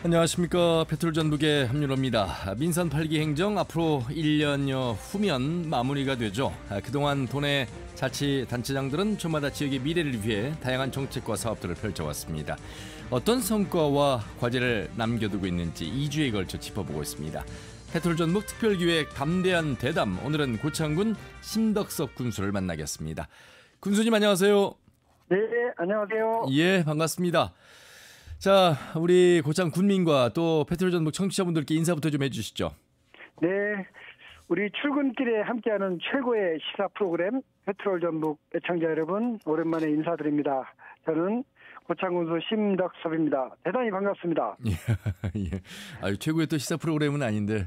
안녕하십니까. 페트롤전북의 함윤호입니다. 민산 8기 행정 앞으로 1년여 후면 마무리가 되죠. 그동안 도내 자치단체장들은 저마다 지역의 미래를 위해 다양한 정책과 사업들을 펼쳐왔습니다. 어떤 성과와 과제를 남겨두고 있는지 2주에 걸쳐 짚어보고 있습니다. 페트롤전북 특별기획 담대한 대담, 오늘은 고창군 심덕석 군수를 만나겠습니다. 군수님 안녕하세요. 네, 안녕하세요. 예, 반갑습니다. 자, 우리 고창 군민과 또 페트롤전북 청취자분들께 인사부터 좀 해주시죠. 네, 우리 출근길에 함께하는 최고의 시사 프로그램 페트롤전북 애청자 여러분, 오랜만에 인사드립니다. 저는 고창군수 심덕섭입니다. 대단히 반갑습니다. 예. 아유, 최고의 또 시사 프로그램은 아닌데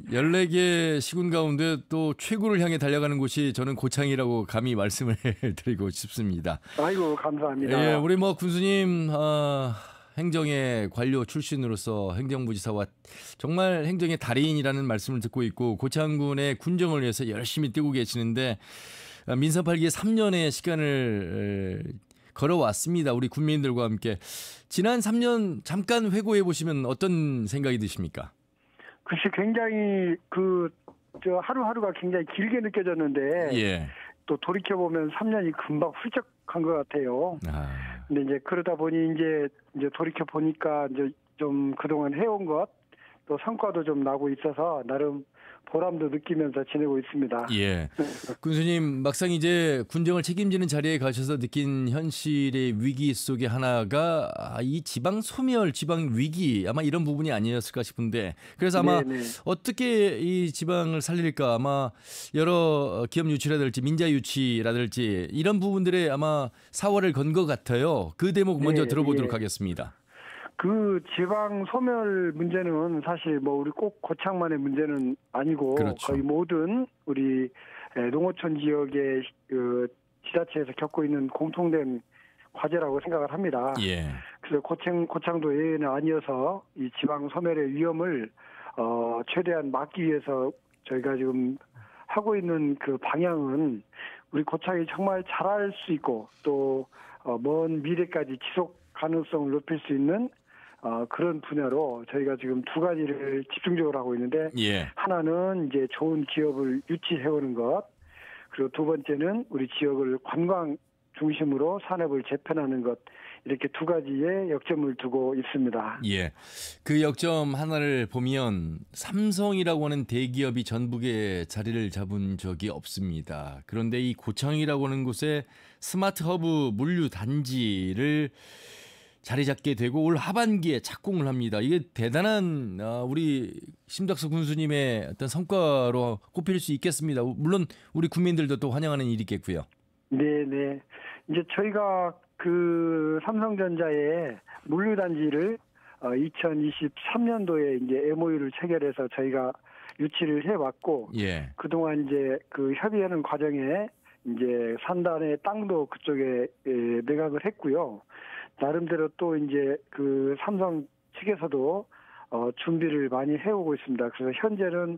14개 시군 가운데 또 최고를 향해 달려가는 곳이 저는 고창이라고 감히 말씀을 드리고 싶습니다. 아이고, 감사합니다. 예, 우리 뭐 군수님 행정의 관료 출신으로서 행정부지사와 정말 행정의 달인이라는 말씀을 듣고 있고 고창군의 군정을 위해서 열심히 뛰고 계시는데 민산 8기의 3년의 시간을 걸어왔습니다. 우리 국민들과 함께. 지난 3년 잠깐 회고해 보시면 어떤 생각이 드십니까? 글쎄, 굉장히 하루하루가 굉장히 길게 느껴졌는데, 예. 또 돌이켜보면 3년이 금방 훌쩍 간 것 같아요. 근데 이제 그러다 보니 이제 돌이켜보니까 이제 좀 그동안 해온 것, 또 성과도 좀 나고 있어서 나름 보람도 느끼면서 지내고 있습니다. 예. 군수님, 막상 이제 군정을 책임지는 자리에 가셔서 느낀 현실의 위기 속의 하나가 이 지방 소멸, 지방 위기, 아마 이런 부분이 아니었을까 싶은데, 그래서 아마 네네. 어떻게 이 지방을 살릴까, 아마 여러 기업 유치라든지 민자 유치라든지 이런 부분들에 아마 사활을 건 것 같아요. 그 대목 먼저 들어보도록 하겠습니다. 그 지방 소멸 문제는 사실 뭐 우리 꼭 고창만의 문제는 아니고, 그렇죠. 거의 모든 우리 농어촌 지역의 그 지자체에서 겪고 있는 공통된 과제라고 생각을 합니다. 예. 그래서 고창도 예외는 아니어서 이 지방 소멸의 위험을 최대한 막기 위해서 저희가 지금 하고 있는 그 방향은 우리 고창이 정말 잘할 수 있고 또 먼 미래까지 지속 가능성을 높일 수 있는 그런 분야로 저희가 지금 두 가지를 집중적으로 하고 있는데, 예. 하나는 이제 좋은 기업을 유치해오는 것, 그리고 두 번째는 우리 지역을 관광 중심으로 산업을 재편하는 것, 이렇게 두 가지에 역점을 두고 있습니다. 예. 그 역점 하나를 보면 삼성이라고 하는 대기업이 전북에 자리를 잡은 적이 없습니다. 그런데 이 고창이라고 하는 곳에 스마트 허브 물류 단지를 자리 잡게 되고 올 하반기에 착공을 합니다. 이게 대단한 우리 심덕석 군수님의 어떤 성과로 꼽힐 수 있겠습니다. 물론 우리 국민들도 또 환영하는 일이겠고요. 네네. 이제 저희가 그 삼성전자의 물류단지를 2023년도에 이제 MOU를 체결해서 저희가 유치를 해왔고, 예. 그동안 이제 그 협의하는 과정에 이제 산단의 땅도 그쪽에 매각을 했고요. 나름대로 또 이제 그 삼성 측에서도 준비를 많이 해오고 있습니다. 그래서 현재는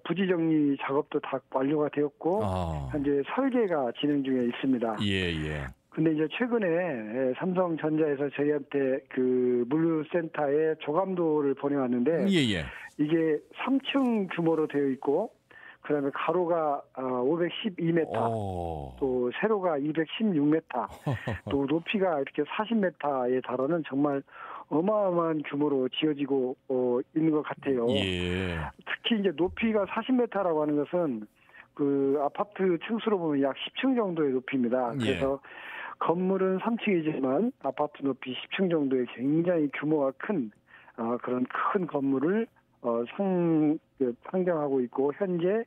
부지 정리 작업도 다 완료가 되었고, 현재 설계가 진행 중에 있습니다. 예. 근데 이제 최근에 삼성전자에서 저희한테 그 물류센터에 조감도를 보내왔는데, 예. 이게 3층 규모로 되어 있고, 그다음에 가로가 512m, 또 세로가 216m, 또 높이가 이렇게 40m에 달하는 정말 어마어마한 규모로 지어지고 있는 것 같아요. 예. 특히 이제 높이가 40m라고 하는 것은 그 아파트 층수로 보면 약 10층 정도의 높이입니다. 그래서 건물은 3층이지만 아파트 높이 10층 정도의 굉장히 규모가 큰 그런 큰 건물을 상정하고 있고, 현재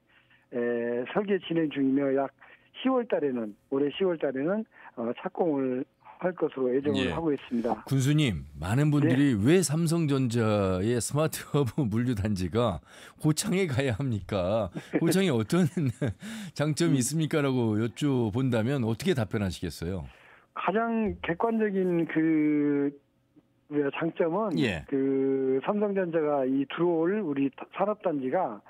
설계 진행 중이며 약 10월 달에는, 올해 10월 달에는 착공을 할 것으로 예정을 하고 있습니다. 군수님, 많은 분들이 왜 삼성전자의 스마트 허브 물류단지가 고창에 가야 합니까? 고창에 어떤 장점이 있습니까라고 여쭤본다면 어떻게 답변하시겠어요? 가장 객관적인 그 장점은 그 삼성전자가 이 들어올 우리 산업단지가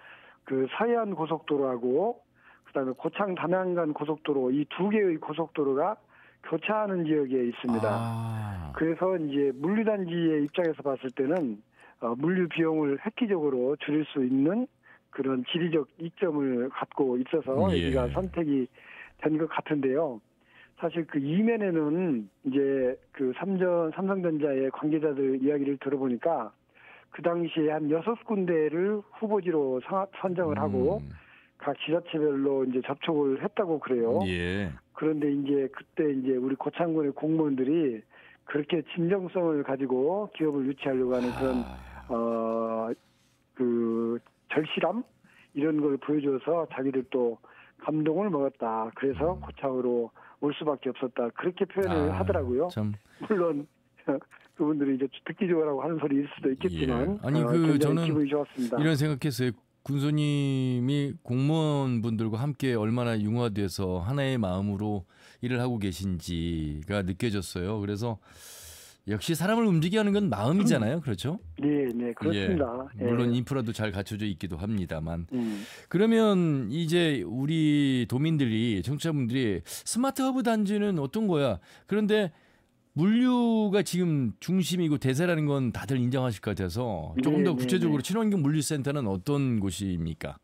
그 서해안 고속도로하고 그다음에 고창 담양간 고속도로, 이 두 개의 고속도로가 교차하는 지역에 있습니다. 아. 그래서 이제 물류단지의 입장에서 봤을 때는 물류 비용을 획기적으로 줄일 수 있는 그런 지리적 이점을 갖고 있어서 예. 여기가 선택이 된 것 같은데요. 사실 그 이면에는 이제 그 삼성전자의 관계자들 이야기를 들어보니까 그 당시에 한 6군데를 후보지로 선정을 하고 각 지자체별로 이제 접촉을 했다고 그래요. 예. 그런데 이제 그때 이제 우리 고창군의 공무원들이 그렇게 진정성을 가지고 기업을 유치하려고 하는 그런 그 절실함 이런 걸 보여줘서 자기들 또 감동을 먹었다. 그래서 고창으로 올 수밖에 없었다. 그렇게 표현을 하더라고요. 참. 물론 그분들이 이제 듣기 좋으라고 하는 소리일 수도 있겠지만, 예. 아니 굉장히 저는 기분이 좋았습니다. 이런 생각했어요. 군수님이 공무원분들과 함께 얼마나 융화돼서 하나의 마음으로 일을 하고 계신지가 느껴졌어요. 그래서 역시 사람을 움직이게 하는 건 마음이잖아요. 그렇죠? 네, 그렇습니다. 예. 물론 인프라도 잘 갖춰져 있기도 합니다만. 예. 그러면 이제 우리 도민들이 청취자분들이 스마트 허브 단지는 어떤 거야? 그런데 물류가 지금 중심이고 대세라는 건 다들 인정하실 것 같아서 조금 더 구체적으로 친환경 물류센터는 어떤 곳입니까?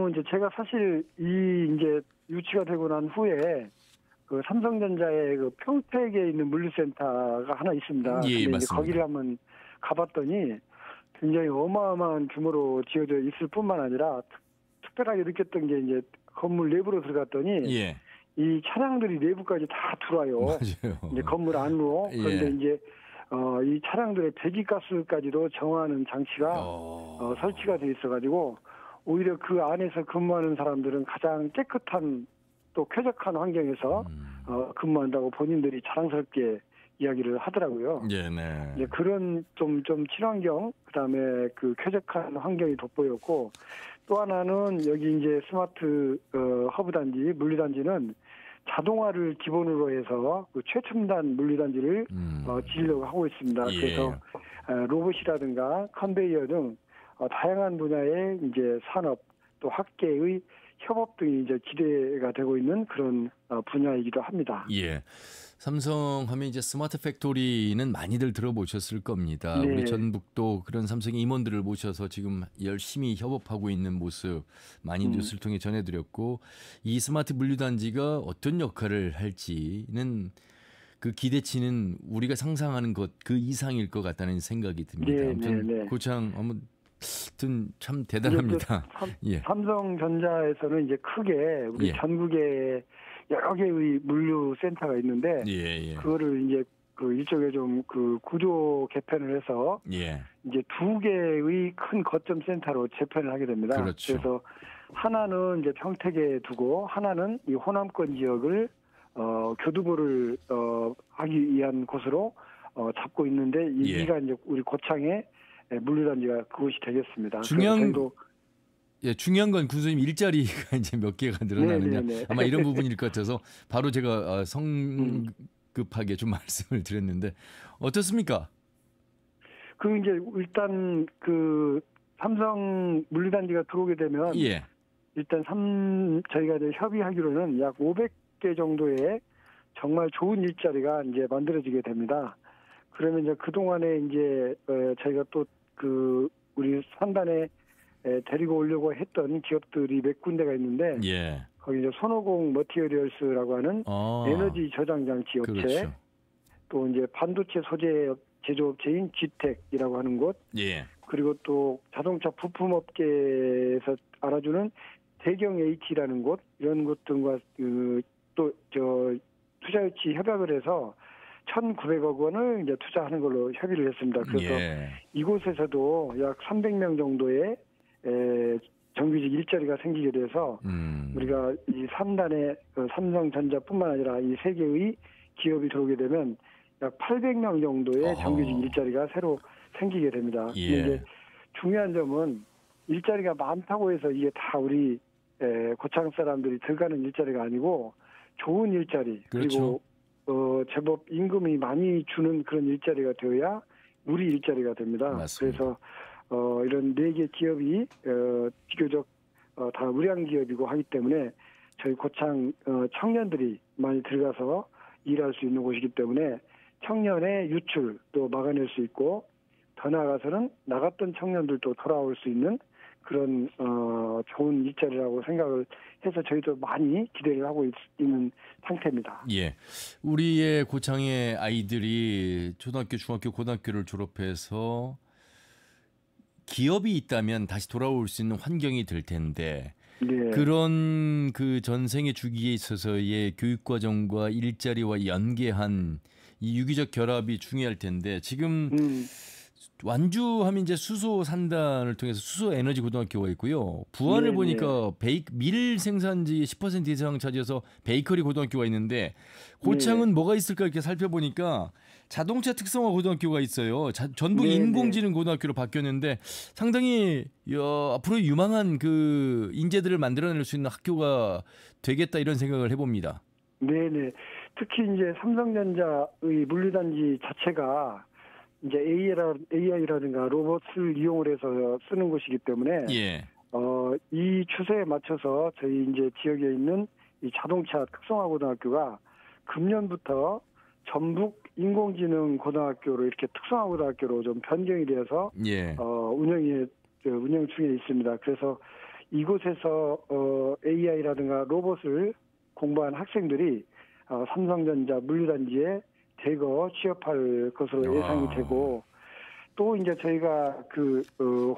이제 제가 사실 이제 유치가 되고 난 후에 그 삼성전자의 그 평택에 있는 물류센터가 하나 있습니다. 예, 근데 맞습니다. 이제 거기를 한번 가봤더니 굉장히 어마어마한 규모로 지어져 있을 뿐만 아니라 특별하게 느꼈던 게 이제 건물 내부로 들어갔더니 예. 이 차량들이 내부까지 다 들어와요. 맞아요. 이제 건물 안으로. 그런데 예. 이제 이 차량들의 배기가스까지도 정화하는 장치가 설치가 돼 있어가지고 오히려 그 안에서 근무하는 사람들은 가장 깨끗한 또 쾌적한 환경에서 근무한다고 본인들이 자랑스럽게 이야기를 하더라고요. 예, 네. 이제 그런 좀 친환경 그다음에 그 쾌적한 환경이 돋보였고 또 하나는 여기 이제 스마트 허브 단지 물류단지는 자동화를 기본으로 해서 그 최첨단 물류단지를 지으려고 하고 있습니다. 예. 그래서 로봇이라든가 컨베이어 등 다양한 분야의 이제 산업 또 학계의 협업 등이 이제 기대가 되고 있는 그런 분야이기도 합니다. 예. 삼성하면 이제 스마트 팩토리는 많이들 들어보셨을 겁니다. 네. 우리 전북도 그런 삼성의 임원들을 모셔서 지금 열심히 협업하고 있는 모습 많이 뉴스를 통해 전해드렸고 이 스마트 물류단지가 어떤 역할을 할지는 그 기대치는 우리가 상상하는 것 그 이상일 것 같다는 생각이 듭니다. 네, 아무튼 고창 아무튼 참 대단합니다. 예. 삼성전자에서는 이제 크게 우리 예. 전국에 여러 개의 물류 센터가 있는데 예. 그거를 이제 그 일종의 좀 그 구조 개편을 해서 예. 이제 2개의 큰 거점 센터로 재편을 하게 됩니다. 그렇죠. 그래서 하나는 이제 평택에 두고 하나는 이 호남권 지역을 교두보를 하기 위한 곳으로 잡고 있는데 예. 이가 이제 우리 고창의 물류단지가 그곳이 되겠습니다. 중요한 건 군수님 일자리가 이제 몇 개가 늘어나느냐 네네네. 아마 이런 부분일 것 같아서 바로 제가 성급하게 좀 말씀을 드렸는데 어떻습니까? 그 이제 일단 그 삼성 물류단지가 들어오게 되면 예. 일단 저희가 이제 협의하기로는 약 500개 정도의 정말 좋은 일자리가 이제 만들어지게 됩니다. 그러면 이제 그 동안에 이제 저희가 또 그 우리 산단에 데리고 오려고 했던 기업들이 몇 군데가 있는데 예. 거기 이제 손오공 머티리얼스라고 하는 에너지 저장 장치 업체, 그렇죠. 또 이제 반도체 소재 제조업체인 GTEC이라고 하는 곳, 예. 그리고 또 자동차 부품업계에서 알아주는 대경 AT라는 곳 이런 곳 등과 또 투자유치 협약을 해서 1,900억 원을 이제 투자하는 걸로 협의를 했습니다. 그래서 예. 이곳에서도 약 300명 정도의 정규직 일자리가 생기게 돼서 우리가 이 3단의 삼성전자뿐만 아니라 이 세 개의 기업이 들어오게 되면 약 800명 정도의 정규직 일자리가 새로 생기게 됩니다. 예. 이제 중요한 점은 일자리가 많다고 해서 이게 다 우리 고창 사람들이 들어가는 일자리가 아니고 좋은 일자리 그렇죠. 그리고 제법 임금이 많이 주는 그런 일자리가 되어야 우리 일자리가 됩니다. 맞습니다. 그래서 이런 4개 기업이 비교적 다 우량 기업이고 하기 때문에 저희 고창 청년들이 많이 들어가서 일할 수 있는 곳이기 때문에 청년의 유출도 막아낼 수 있고 더 나아가서는 나갔던 청년들도 돌아올 수 있는 그런 좋은 일자리라고 생각을 해서 저희도 많이 기대를 하고 있는 상태입니다. 예, 우리의 고창의 아이들이 초등학교, 중학교, 고등학교를 졸업해서 기업이 있다면 다시 돌아올 수 있는 환경이 될 텐데 네. 그런 그 전생의 주기에 있어서의 교육 과정과 일자리와 연계한 이 유기적 결합이 중요할 텐데 지금 완주하면 이제 수소 산단을 통해서 수소 에너지 고등학교가 있고요. 부안을 네, 보니까 밀 생산지 10% 이상 차지해서 베이커리 고등학교가 있는데 고창은 뭐가 있을까 이렇게 살펴보니까 자동차 특성화 고등학교가 있어요. 전북 네, 인공지능 고등학교로 바뀌었는데 상당히 앞으로 유망한 그 인재들을 만들어낼 수 있는 학교가 되겠다 이런 생각을 해봅니다. 네네. 특히 이제 삼성전자의 물류단지 자체가 이제 AI라든가 로봇을 이용을 해서 쓰는 곳이기 때문에 예. 이 추세에 맞춰서 저희 이제 지역에 있는 이 자동차 특성화 고등학교가 금년부터 전북 인공지능 고등학교로 이렇게 특성화 고등학교로 좀 변경이 되어서 예. 운영 중에 있습니다. 그래서 이곳에서 AI라든가 로봇을 공부한 학생들이 삼성전자 물류단지에 대거 취업할 것으로 예상이 되고 또 이제 저희가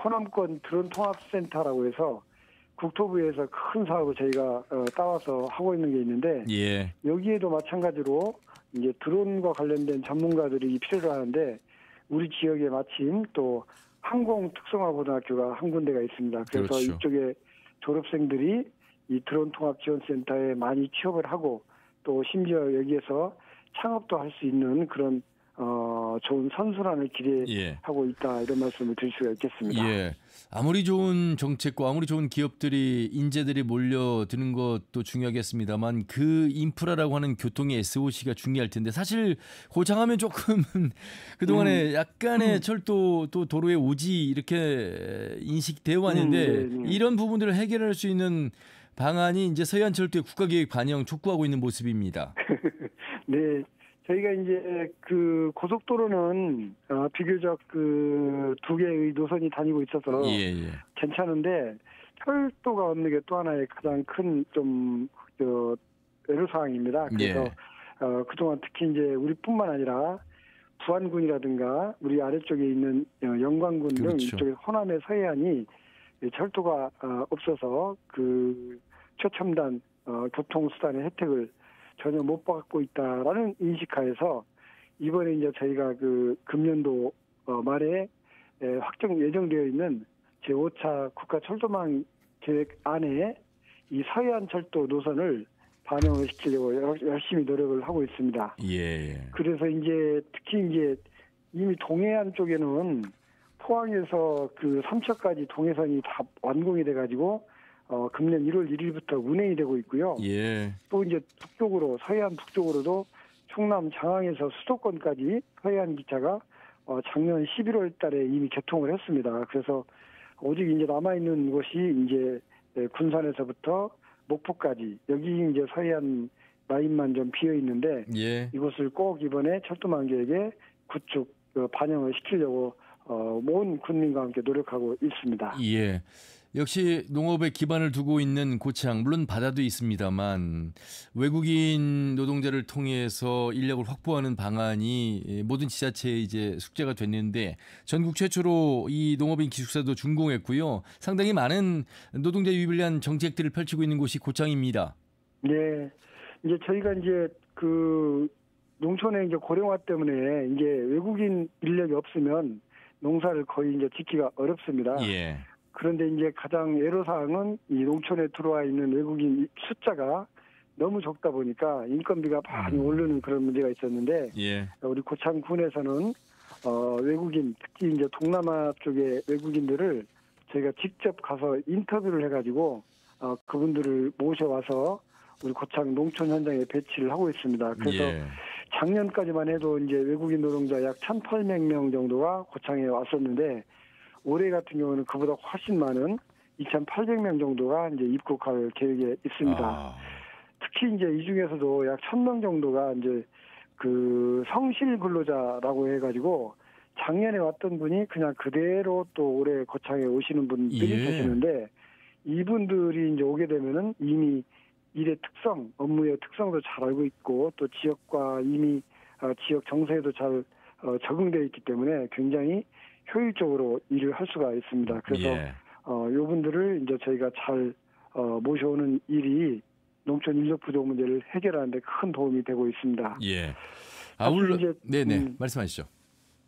호남권 드론 통합센터라고 해서 국토부에서 큰 사업을 저희가 따와서 하고 있는 게 있는데 예. 여기에도 마찬가지로 이제 드론과 관련된 전문가들이 필요로 하는데 우리 지역에 마침 또 항공 특성화 고등학교가 한 군데가 있습니다. 그래서 그렇죠. 이쪽에 졸업생들이 이 드론 통합 지원센터에 많이 취업을 하고 또 심지어 여기에서 창업도 할 수 있는 그런 좋은 선순환을 기대하고 있다 이런 말씀을 드릴 수가 있겠습니다. 예. 아무리 좋은 정책과 아무리 좋은 기업들이 인재들이 몰려드는 것도 중요하겠습니다만 그 인프라라고 하는 교통의 SOC가 중요할 텐데 사실 고창하면 조금 그동안에 약간의 철도 또 도로의 오지 이렇게 인식되어 왔는데 이런 부분들을 해결할 수 있는 방안이 이제 서해안철도의 국가계획 반영 촉구하고 있는 모습입니다. 네. 저희가 이제 그 고속도로는 비교적 그 두 개의 노선이 다니고 있어서 괜찮은데 철도가 없는 게 또 하나의 가장 큰 좀 애로사항입니다. 그래서 그동안 특히 이제 우리뿐만 아니라 부안군이라든가 우리 아래쪽에 있는 영광군 등 이쪽에 호남의 서해안이 철도가 없어서 그 최첨단 교통수단의 혜택을 전혀 못 받고 있다라는 인식하에서 이번에 이제 저희가 그 금년도 말에 확정 예정되어 있는 제5차 국가철도망 계획 안에 이 서해안 철도 노선을 반영을 시키려고 열심히 노력을 하고 있습니다. 예. 그래서 이제 특히 이제 이미 동해안 쪽에는 포항에서 그 삼척까지 동해선이 다 완공이 돼가지고 금년 1월 1일부터 운행이 되고 있고요. 예. 또 이제 북쪽으로 서해안 북쪽으로도 충남 장항에서 수도권까지 서해안 기차가 작년 11월 달에 이미 개통을 했습니다. 그래서 오직 이제 남아 있는 곳이 이제 군산에서부터 목포까지 여기 이제 서해안 라인만 좀 비어 있는데 이곳을 꼭 이번에 철도망 계획에 구축 반영을 시키려고 모든 군민과 함께 노력하고 있습니다. 예. 역시 농업에 기반을 두고 있는 고창, 물론 바다도 있습니다만 외국인 노동자를 통해서 인력을 확보하는 방안이 모든 지자체의 이제 숙제가 됐는데 전국 최초로 이 농업인 기숙사도 준공했고요. 상당히 많은 노동자 유입을 위한 정책들을 펼치고 있는 곳이 고창입니다. 네, 이제 저희가 이제 그 농촌의 이제 고령화 때문에 이제 외국인 인력이 없으면 농사를 거의 이제 짓기가 어렵습니다. 예. 그런데 이제 가장 애로사항은 이 농촌에 들어와 있는 외국인 숫자가 너무 적다 보니까 인건비가 많이 오르는 그런 문제가 있었는데 우리 고창군에서는 외국인 특히 이제 동남아 쪽의 외국인들을 저희가 직접 가서 인터뷰를 해가지고 그분들을 모셔와서 우리 고창 농촌 현장에 배치를 하고 있습니다. 그래서 작년까지만 해도 이제 외국인 노동자 약 1,800명 정도가 고창에 왔었는데 올해 같은 경우는 그보다 훨씬 많은 2,800명 정도가 이제 입국할 계획에 있습니다. 특히 이제 이 중에서도 약 1,000명 정도가 이제 그 성실 근로자라고 해가지고 작년에 왔던 분이 그냥 그대로 또 올해 고창에 오시는 분들이 예. 계시는데 이분들이 이제 오게 되면은 이미 일의 특성, 업무의 특성도 잘 알고 있고 또 지역과 이미 지역 정서에도 잘 적응되어 있기 때문에 굉장히 효율적으로 일을 할 수가 있습니다. 그래서 예. 요분들을 이제 저희가 잘 모셔오는 일이 농촌 인력 부족 문제를 해결하는 데 큰 도움이 되고 있습니다. 예. 사실 이제 네네 말씀하시죠.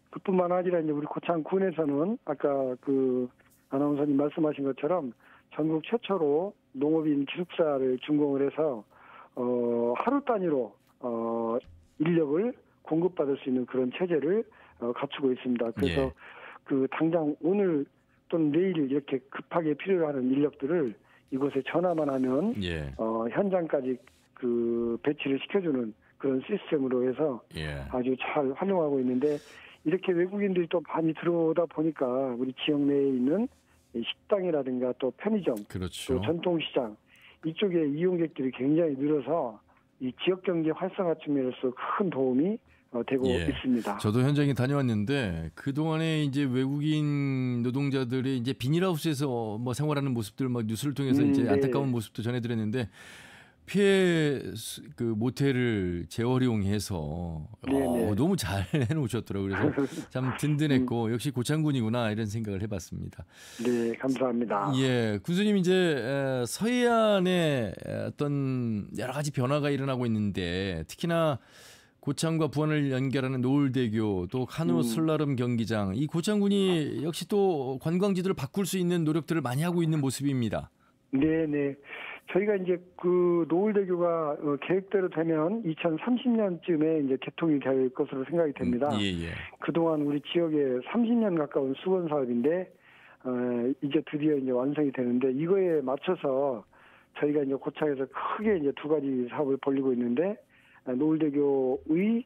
그뿐만 아니라 이제 우리 고창군에서는 아까 그 아나운서님 말씀하신 것처럼 전국 최초로 농업인 기숙사를 준공을 해서 하루 단위로 인력을 공급받을 수 있는 그런 체제를 갖추고 있습니다. 그래서 예. 그 당장 오늘 또는 내일 이렇게 급하게 필요하는 인력들을 이곳에 전화만 하면 예. 현장까지 그 배치를 시켜주는 그런 시스템으로 해서 예. 아주 잘 활용하고 있는데 이렇게 외국인들이 또 많이 들어오다 보니까 우리 지역 내에 있는 식당이라든가 또 편의점, 그렇죠. 또 전통시장 이쪽에 이용객들이 굉장히 늘어서 이 지역 경제 활성화 측면에서 큰 도움이 되고 예. 있습니다. 저도 현장에 다녀왔는데 그 동안에 이제 외국인 노동자들이 이제 비닐하우스에서 뭐 생활하는 모습들 막 뉴스를 통해서 이제 네. 안타까운 모습도 전해드렸는데 피해 그 모텔을 재활용해서 네네. 너무 잘 해놓으셨더라고요. 그래서 참 든든했고 역시 고창군이구나 이런 생각을 해봤습니다. 네, 감사합니다. 예, 군수님 이제 서해안에 어떤 여러 가지 변화가 일어나고 있는데 특히나 고창과 부안을 연결하는 노을대교 또 카누 슬라름 경기장 이 고창군이 역시 또 관광지들을 바꿀 수 있는 노력들을 많이 하고 있는 모습입니다. 네네. 저희가 이제 그 노을대교가 계획대로 되면 2030년쯤에 이제 개통이 될 것으로 생각이 됩니다. 예. 그동안 우리 지역에 30년 가까운 수건 사업인데 이제 드디어 이제 완성이 되는데 이거에 맞춰서 저희가 이제 고창에서 크게 이제 두 가지 사업을 벌리고 있는데 노을대교의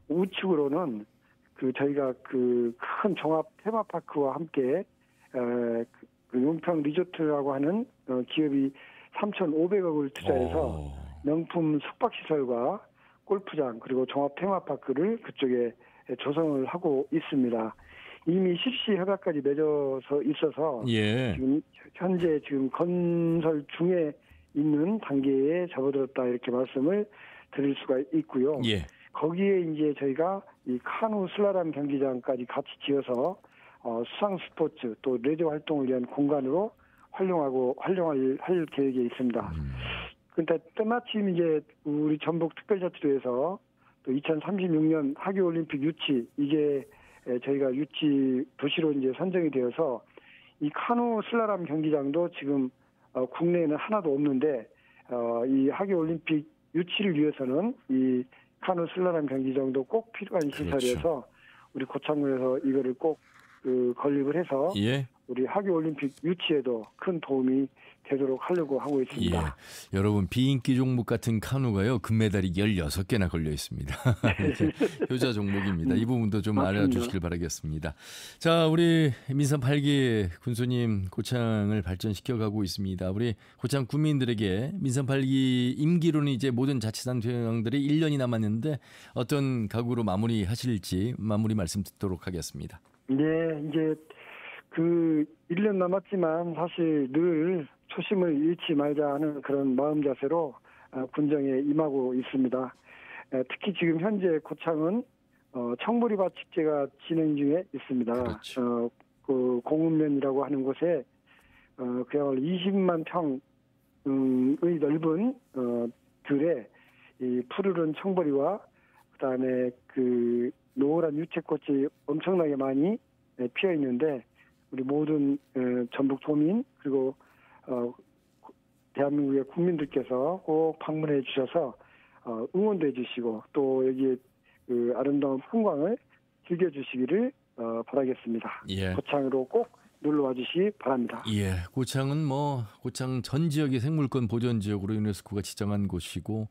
우측으로는 그 저희가 그 큰 종합 테마파크와 함께 그 용평 리조트라고 하는 기업이 3,500억을 투자해서 명품 숙박시설과 골프장 그리고 종합 테마파크를 그쪽에 조성을 하고 있습니다. 이미 실시 협약까지 맺어서 있어서 예. 지금 현재 지금 건설 중에 있는 단계에 접어들었다 이렇게 말씀을 드릴 수가 있고요. 예. 거기에 이제 저희가 이 카누 슬라람 경기장까지 같이 지어서 수상 스포츠 또 레저 활동을 위한 공간으로 활용할 계획에 있습니다. 그런데 때마침 이제 우리 전북 특별자치도에서 또 2036년 하계올림픽 유치 이게 저희가 유치 도시로 이제 선정이 되어서 이 카누 슬라람 경기장도 지금 국내에는 하나도 없는데 이 하계올림픽 유치를 위해서는 이 카누 슬라람 경기장도 꼭 필요한 시설이어서 그렇죠. 우리 고창군에서 이거를 꼭 건립을 해서 예. 우리 하계올림픽 유치에도 큰 도움이 되도록 하려고 하고 있습니다. 예. 여러분 비인기 종목 같은 카누가요 금메달이 16개나 걸려 있습니다. 효자 종목입니다. 이 부분도 좀 맞습니다. 알아주시길 바라겠습니다. 자, 우리 민선 8기 군수님 고창을 발전시켜가고 있습니다. 우리 고창 구민들에게 민선 8기 임기로는 이제 모든 자치단체장들이 1년이 남았는데 어떤 각오로 마무리하실지 마무리 말씀 듣도록 하겠습니다. 네, 이제 그 1년 남았지만 사실 늘 초심을 잃지 말자 하는 그런 마음 자세로 군정에 임하고 있습니다. 특히 지금 현재 고창은 청보리밭 축제가 진행 중에 있습니다. 그렇죠. 그 공읍면이라고 하는 곳에 그야말로 20만 평의 넓은 들에 이 푸르른 청보리와 그다음에 그 노란 유채꽃이 엄청나게 많이 피어 있는데 우리 모든 전북 도민 그리고 대한민국의 국민들께서 꼭 방문해 주셔서 응원도 해주시고 또 여기 그 아름다운 풍광을 즐겨주시기를 바라겠습니다. 예. 고창으로 꼭 놀러와 주시기 바랍니다. 예, 고창은 뭐 고창 전 지역의 생물권 보전 지역으로 유네스코가 지정한 곳이고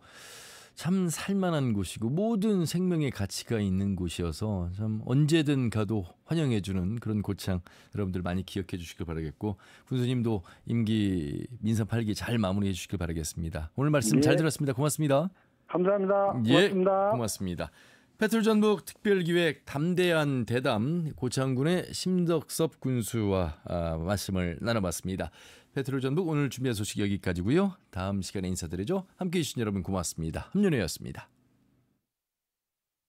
참 살만한 곳이고 모든 생명의 가치가 있는 곳이어서 참 언제든 가도 환영해주는 그런 고창 여러분들 많이 기억해 주시길 바라겠고 군수님도 임기 민선 8기 잘 마무리해 주시길 바라겠습니다. 오늘 말씀 잘 들었습니다. 고맙습니다. 감사합니다. 예, 고맙습니다. 고맙습니다. 페트롤전북 특별기획 담대한 대담 고창군의 심덕섭 군수와 말씀을 나눠봤습니다. 페트롤전북 오늘 준비한 소식 여기까지고요. 다음 시간에 인사드리죠. 함께해 주신 여러분 고맙습니다. 함윤혜였습니다.